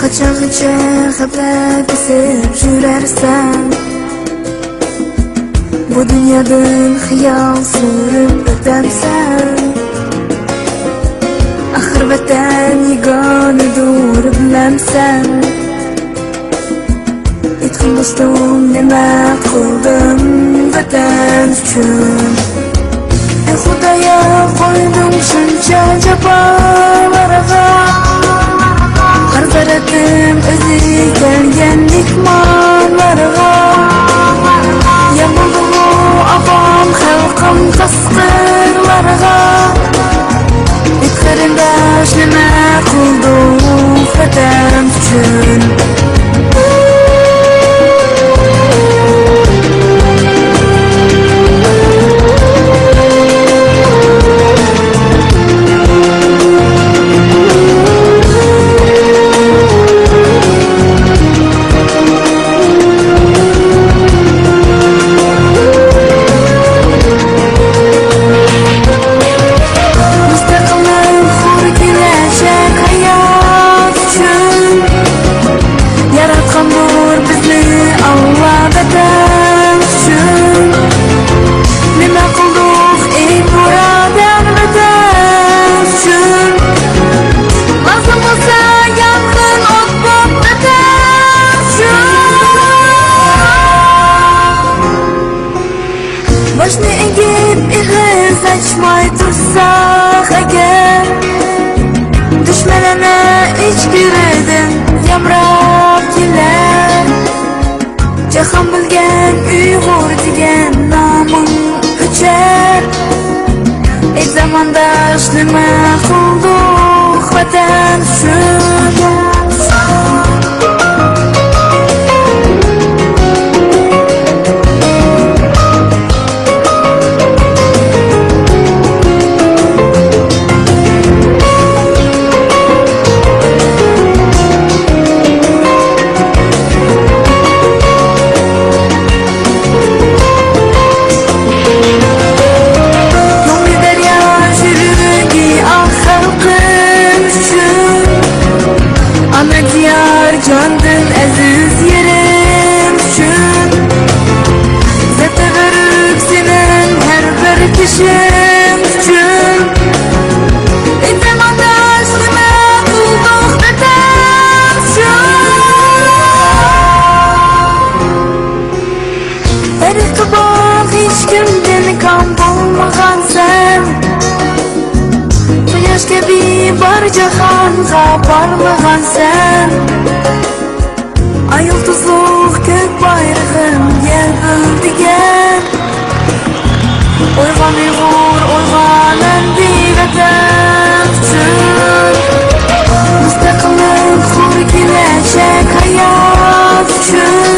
Kaçanca haber kesip jürersen, bu dünyadan hayal sürüp ötemsen, ahir vatan yegane doğru bilemsen, etkin dostum nima qildim vatan uchun. Ey Xudoya qo'ydim shuncha jafolarga, har taratim o'zi kelgan mehmonlarga. Yamuldu avam xalqim tasqirlarga, it qarindosh nima qildim vatan uchun. Başını egip ihir saçmay tursak eğer, düşmelene içgiriden yamrab keler. Cahan bilgen Uyghur degen namın öçer. Ey zamandaş nima qildik vatan uchun. Candan aziz yerim üçün, zata verip senin her bir kişim üçün. Ey zamandaş nima qildik vatan üçün. Tariqi bor hech kimdan kam bo'lmagansan, quyosh kabi bor jahonga bormagansan. Ay yıldızlık kök bayrağım gel bildigen, oygan Uyghur oygan endi vatan üçün. Müstakillik hur gelecek hayat üçün.